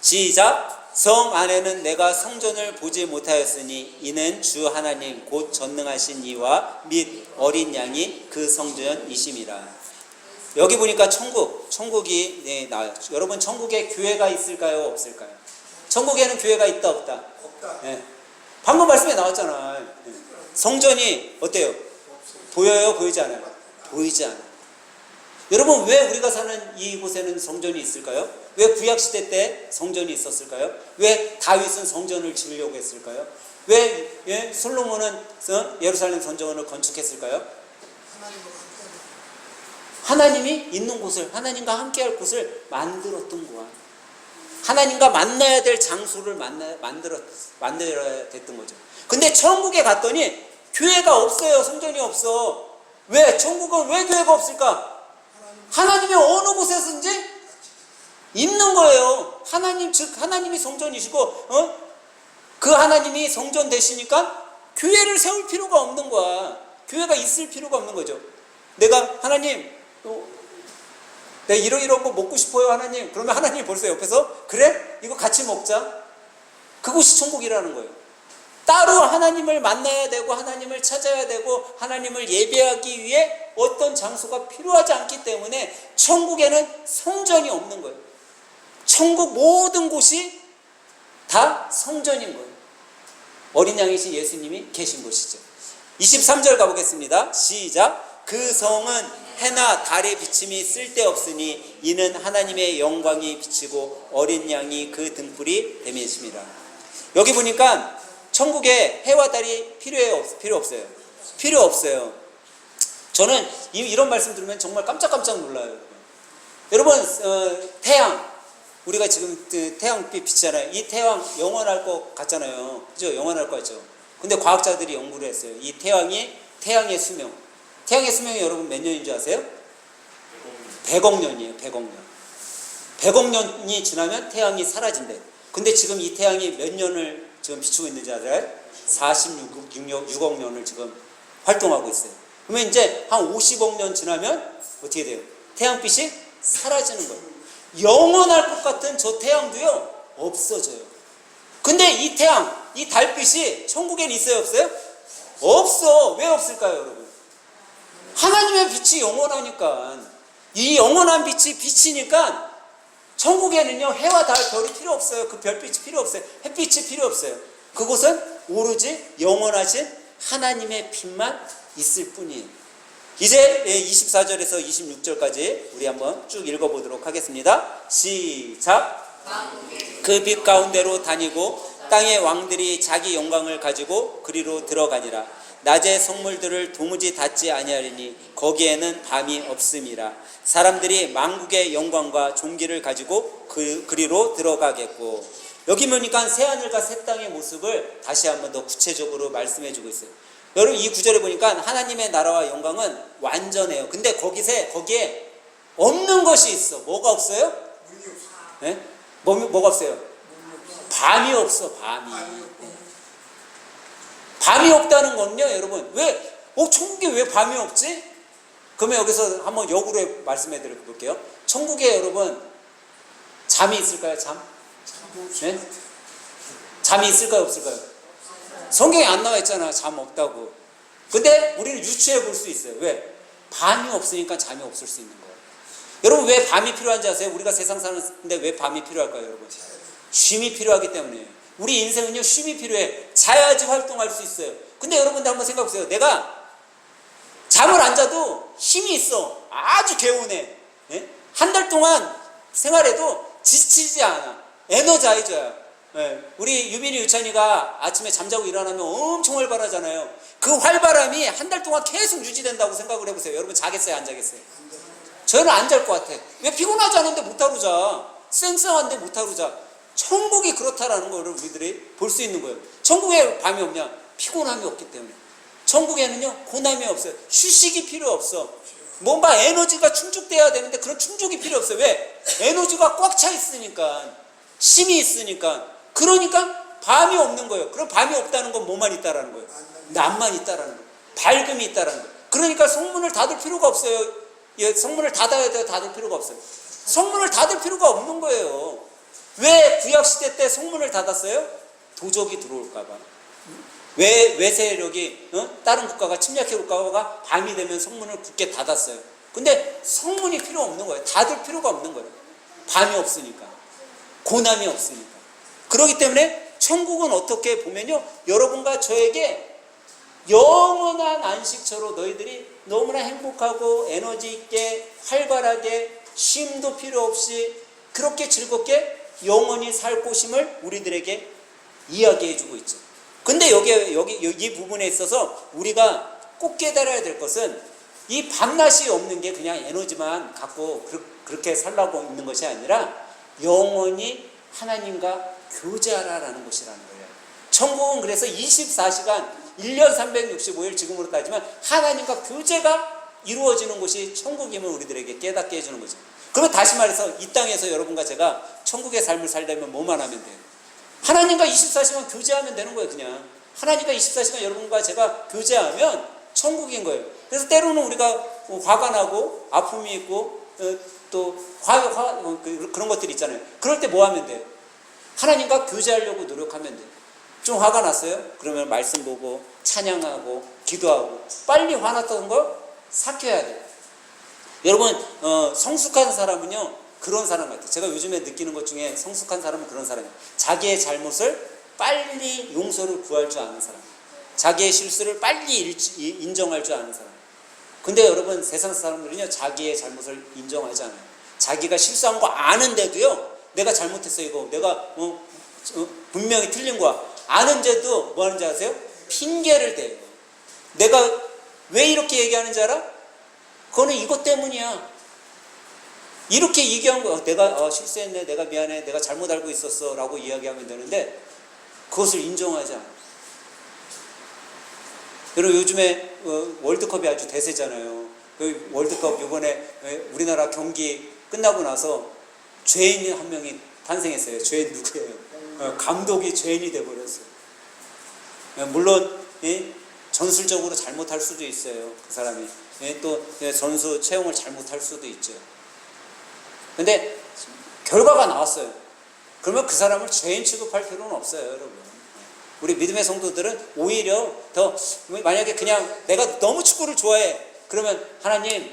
시작. 성 안에는 내가 성전을 보지 못하였으니 이는 주 하나님 곧 전능하신 이와 및 어린 양이 그 성전이심이라. 여기 보니까 천국이 나와요. 여러분, 천국에 교회가 있을까요, 없을까요? 천국에는 교회가 있다, 없다? 없다. 네. 방금 말씀에 나왔잖아요. 네. 성전이 어때요? 보여요, 보이지 않아요? 보이지 않아요. 여러분, 왜 우리가 사는 이곳에는 성전이 있을까요? 왜 구약시대 때 성전이 있었을까요? 왜 다윗은 성전을 지으려고 했을까요? 왜 솔로몬은 예루살렘 성전을 건축했을까요? 하나님이 있는 곳을, 하나님과 함께할 곳을 만들었던 거야. 하나님과 만나야 될 장소를 만들어야 됐던 거죠. 근데 천국에 갔더니 교회가 없어요. 성전이 없어. 왜? 천국은 왜 교회가 없을까? 하나님이 어느 곳에서든지 있는 거예요. 하나님, 즉 하나님이 성전이시고 그 하나님이 성전 되시니까 교회를 세울 필요가 없는 거야. 교회가 있을 필요가 없는 거죠. 내가 하나님 내가 이런 거 먹고 싶어요 하나님. 그러면 하나님이 벌써 옆에서 그래? 이거 같이 먹자. 그곳이 천국이라는 거예요. 따로 하나님을 만나야 되고 하나님을 찾아야 되고 하나님을 예배하기 위해 어떤 장소가 필요하지 않기 때문에 천국에는 성전이 없는 거예요. 천국 모든 곳이 다 성전인 거예요. 어린 양이신 예수님이 계신 곳이죠. 23절 가보겠습니다. 시작. 그 성은 해나 달의 비침이 쓸데없으니 이는 하나님의 영광이 비치고 어린 양이 그 등불이 됨이십니다. 여기 보니까 천국에 해와 달이 필요 없어요. 필요 없어요. 저는 이런 말씀 들으면 정말 깜짝깜짝 놀라요. 여러분 태양, 우리가 지금 태양빛 비치잖아요. 이 태양 영원할 것 같잖아요. 그죠? 영원할 것 같죠. 근데 과학자들이 연구를 했어요. 이 태양의 수명이 여러분 몇 년인 줄 아세요? 100억 년이에요. 100억 년. 100억 년이 지나면 태양이 사라진대. 근데 지금 이 태양이 몇 년을 지금 비추고 있는지 알아요? 46억 년을 지금 활동하고 있어요. 그러면 이제 한 50억 년 지나면 어떻게 돼요? 태양빛이 사라지는 거예요. 영원할 것 같은 저 태양도요 없어져요. 근데 이 태양, 이 달빛이 천국엔 있어요 없어요? 없어. 왜 없을까요 여러분? 하나님의 빛이 영원하니까. 이 영원한 빛이 비치니까 천국에는요 해와 달, 별이 필요 없어요. 그 별빛이 필요 없어요. 햇빛이 필요 없어요. 그곳은 오로지 영원하신 하나님의 빛만 있을 뿐이에요. 이제 24절에서 26절까지 우리 한번 쭉 읽어보도록 하겠습니다. 시작. 그 빛 가운데로 다니고 땅의 왕들이 자기 영광을 가지고 그리로 들어가니라. 낮의 성물들을 도무지 닿지 아니하리니 거기에는 밤이 없음이라. 사람들이 만국의 영광과 존귀를 가지고 그리로 들어가겠고. 여기 보니까 새하늘과 새 땅의 모습을 다시 한번 더 구체적으로 말씀해 주고 있어요. 여러분 이 구절에 보니까 하나님의 나라와 영광은 완전해요. 근데 거기에 없는 것이 있어. 뭐가 없어요? 네? 뭐가 없어요? 밤이 없어. 밤이 없다는 건요 여러분 왜 천국에 왜 밤이 없지? 그러면 여기서 한번 역으로 말씀해 드릴게요. 천국에 여러분 잠이 있을까요? 잠? 네? 잠이 있을까요 없을까요? 성경에 안 나와 있잖아. 잠 없다고. 근데 우리는 유추해 볼 수 있어요. 왜? 밤이 없으니까 잠이 없을 수 있는 거예요. 여러분 왜 밤이 필요한지 아세요? 우리가 세상 사는데 왜 밤이 필요할까요 여러분? 쉼이 필요하기 때문에. 우리 인생은요 쉼이 필요해. 자야지 활동할 수 있어요. 근데 여러분들 한번 생각해 보세요. 내가 잠을 안 자도 힘이 있어. 아주 개운해. 네? 한 달 동안 생활해도 지치지 않아. 에너자이저야. 네. 우리 유민이 유찬이가 아침에 잠자고 일어나면 엄청 활발하잖아요. 그 활발함이 한 달 동안 계속 유지된다고 생각을 해보세요. 여러분 자겠어요 안 자겠어요? 저는 안 잘 것 같아. 왜? 피곤하지 않은데 못하루 자. 쌩쌩한데 못하루 자. 천국이 그렇다라는 걸 우리들이 볼 수 있는 거예요. 천국에 밤이 없냐? 피곤함이 없기 때문에. 천국에는요 고난이 없어요. 휴식이 필요 없어. 뭔가 에너지가 충족돼야 되는데 그런 충족이 필요 없어요. 왜? 에너지가 꽉 차 있으니까. 힘이 있으니까. 그러니까 밤이 없는 거예요. 그럼 밤이 없다는 건 뭐만 있다라는 거예요? 낫만 있다라는 거예요. 밝음이 있다라는 거예요. 그러니까 성문을 닫을 필요가 없어요. 예, 성문을 닫아야 돼요? 닫을 필요가 없어요. 성문을 닫을 필요가 없는 거예요. 왜 구약시대 때 성문을 닫았어요? 도적이 들어올까 봐. 왜 외세력이 다른 국가가 침략해 올까 봐 밤이 되면 성문을 굳게 닫았어요. 근데 성문이 필요 없는 거예요. 닫을 필요가 없는 거예요. 밤이 없으니까. 고난이 없으니까. 그렇기 때문에 천국은 어떻게 보면요 여러분과 저에게 영원한 안식처로 너희들이 너무나 행복하고 에너지 있게 활발하게 쉼도 필요 없이 그렇게 즐겁게 영원히 살 곳임을 우리들에게 이야기해 주고 있죠. 근데 여기 이 부분에 있어서 우리가 꼭 깨달아야 될 것은 이 밤낮이 없는 게 그냥 에너지만 갖고 그렇게 살라고 있는 것이 아니라 영원히 하나님과 교제하라라는 곳이라는 거예요. 천국은 그래서 24시간 1년 365일 지금으로 따지면 하나님과 교제가 이루어지는 곳이 천국임을 우리들에게 깨닫게 해주는 거죠. 그러면 다시 말해서 이 땅에서 여러분과 제가 천국의 삶을 살려면 뭐만 하면 돼요? 하나님과 24시간 교제하면 되는 거예요. 그냥 하나님과 24시간 여러분과 제가 교제하면 천국인 거예요. 그래서 때로는 우리가 화가 나고 아픔이 있고 또 그런 것들이 있잖아요. 그럴 때 뭐 하면 돼요? 하나님과 교제하려고 노력하면 돼요. 좀 화가 났어요? 그러면 말씀 보고 찬양하고 기도하고 빨리 화났던 거 삭혀야 돼요. 여러분 성숙한 사람은요 그런 사람 같아요. 제가 요즘에 느끼는 것 중에 성숙한 사람은 그런 사람이에요. 자기의 잘못을 빨리 용서를 구할 줄 아는 사람, 자기의 실수를 빨리 인정할 줄 아는 사람. 근데 여러분 세상 사람들은요 자기의 잘못을 인정하지 않아요. 자기가 실수한 거 아는데도요 내가 잘못했어 이거 내가 분명히 틀린 거야 아는데도 뭐 하는지 아세요? 핑계를 대요. 내가 왜 이렇게 얘기하는지 알아? 그거는 이것 때문이야. 이렇게 얘기한 거야. 내가 실수했네, 내가 미안해, 내가 잘못 알고 있었어 라고 이야기하면 되는데 그것을 인정하지 않아. 여러분 요즘에 월드컵이 아주 대세잖아요. 그 월드컵 이번에 우리나라 경기 끝나고 나서 죄인이 한 명이 탄생했어요. 죄인 누구예요? 감독이 죄인이 돼버렸어요. 물론 전술적으로 잘못할 수도 있어요. 그 사람이 또 선수 채용을 잘못할 수도 있죠. 근데 결과가 나왔어요. 그러면 그 사람을 죄인 취급할 필요는 없어요. 여러분 우리 믿음의 성도들은 오히려 더 만약에 그냥 내가 너무 축구를 좋아해 그러면 하나님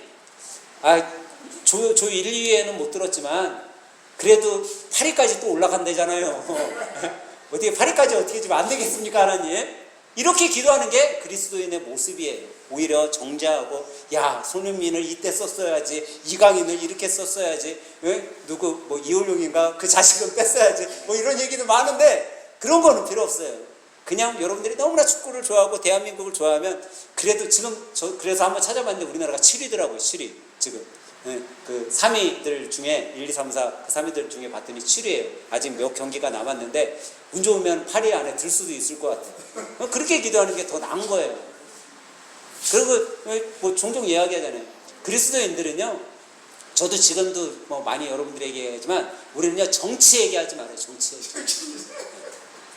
조 1, 2위에는 못 들었지만 그래도 8위까지 또 올라간다잖아요. 어떻게 8위까지 어떻게 좀 안 되겠습니까 하나님? 이렇게 기도하는 게 그리스도인의 모습이에요. 오히려 정죄하고 야 손흥민을 이때 썼어야지 이강인을 이렇게 썼어야지 누구 뭐 이호룡인가 그 자식은 뺐어야지 뭐 이런 얘기도 많은데 그런 거는 필요 없어요. 그냥 여러분들이 너무나 축구를 좋아하고 대한민국을 좋아하면 그래도 지금 그래서 한번 찾아봤는데 우리나라가 7위더라고요. 7위 지금 그 3위들 중에 1, 2, 3, 4 그 3위들 중에 봤더니 7위예요. 아직 몇 경기가 남았는데 운 좋으면 8위 안에 들 수도 있을 것 같아요. 그렇게 기도하는 게 더 나은 거예요. 그리고 뭐 종종 이야기하잖아요. 그리스도인들은요 저도 지금도 뭐 많이 여러분들에게 얘기하지만 우리는요 정치 얘기하지 말아요. 정치 얘기.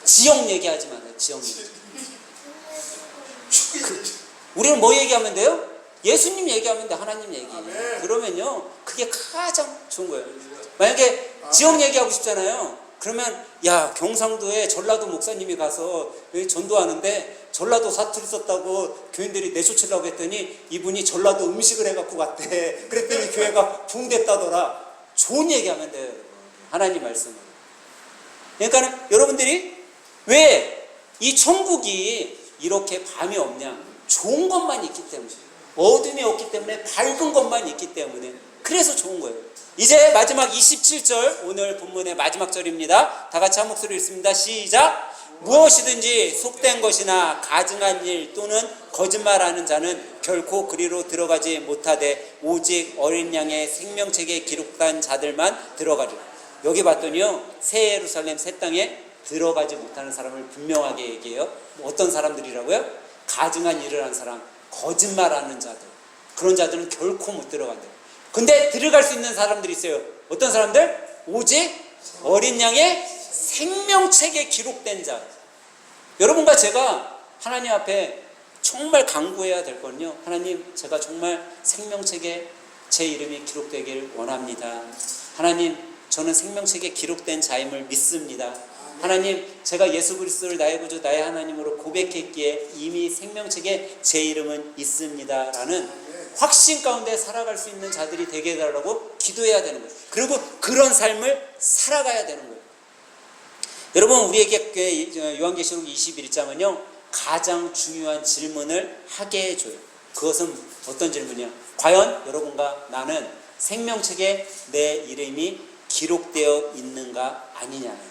지역 얘기하지 말아요. 지역 얘기. 우리는 뭐 얘기하면 돼요? 예수님 얘기하면 돼. 하나님 얘기. 그러면요 그게 가장 좋은 거예요. 만약에 지역 얘기하고 싶잖아요. 그러면 야 경상도에 전라도 목사님이 가서 전도하는데 전라도 사투리 썼다고 교인들이 내쫓으려고 했더니 이분이 전라도 음식을 해갖고 갔대. 그랬더니 교회가 붕됐다더라. 좋은 얘기하면 돼요. 하나님 말씀으로. 그러니까 여러분들이 왜 이 천국이 이렇게 밤이 없냐? 좋은 것만 있기 때문에, 어둠이 없기 때문에 밝은 것만 있기 때문에 그래서 좋은 거예요. 이제 마지막 27절 오늘 본문의 마지막 절입니다. 다 같이 한 목소리 읽습니다. 시작. 무엇이든지 속된 것이나 가증한 일 또는 거짓말하는 자는 결코 그리로 들어가지 못하되 오직 어린 양의 생명책에 기록된 자들만 들어가리라. 여기 봤더니요 새 예루살렘 새 땅에 들어가지 못하는 사람을 분명하게 얘기해요. 어떤 사람들이라고요? 가증한 일을 한 사람, 거짓말하는 자들, 그런 자들은 결코 못 들어간대요. 근데 들어갈 수 있는 사람들이 있어요. 어떤 사람들? 오직 어린 양의 생명책에 기록된 자. 여러분과 제가 하나님 앞에 정말 간구해야 될 건요, 하나님 제가 정말 생명책에 제 이름이 기록되길 원합니다. 하나님 저는 생명책에 기록된 자임을 믿습니다. 하나님 제가 예수 그리스도를 나의 구주 나의 하나님으로 고백했기에 이미 생명책에 제 이름은 있습니다 라는 확신 가운데 살아갈 수 있는 자들이 되게 해달라고 기도해야 되는 거예요. 그리고 그런 삶을 살아가야 되는 거예요. 여러분 우리에게 요한계시록 21장은요 가장 중요한 질문을 하게 해줘요. 그것은 어떤 질문이야? 과연 여러분과 나는 생명책에 내 이름이 기록되어 있는가 아니냐.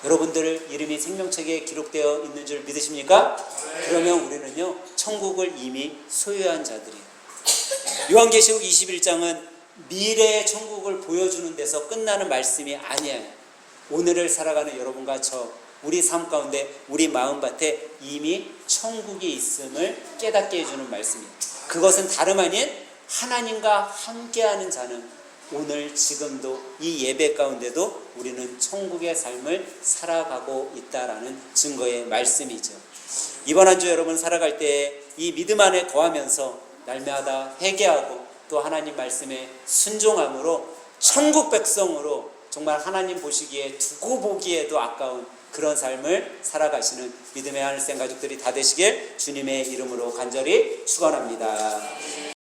여러분들 이름이 생명책에 기록되어 있는 줄 믿으십니까? 그러면 우리는요 천국을 이미 소유한 자들이에요. 요한계시록 21장은 미래의 천국을 보여주는 데서 끝나는 말씀이 아니에요. 오늘을 살아가는 여러분과 저 우리 삶 가운데 우리 마음밭에 이미 천국이 있음을 깨닫게 해주는 말씀입니다. 그것은 다름 아닌 하나님과 함께하는 자는 오늘 지금도 이 예배 가운데도 우리는 천국의 삶을 살아가고 있다라는 증거의 말씀이죠. 이번 한 주 여러분 살아갈 때 이 믿음 안에 거하면서 날마다 회개하고 또 하나님 말씀에 순종함으로 천국 백성으로 정말 하나님 보시기에 두고 보기에도 아까운 그런 삶을 살아가시는 믿음의 하늘생 가족들이 다 되시길 주님의 이름으로 간절히 축원합니다.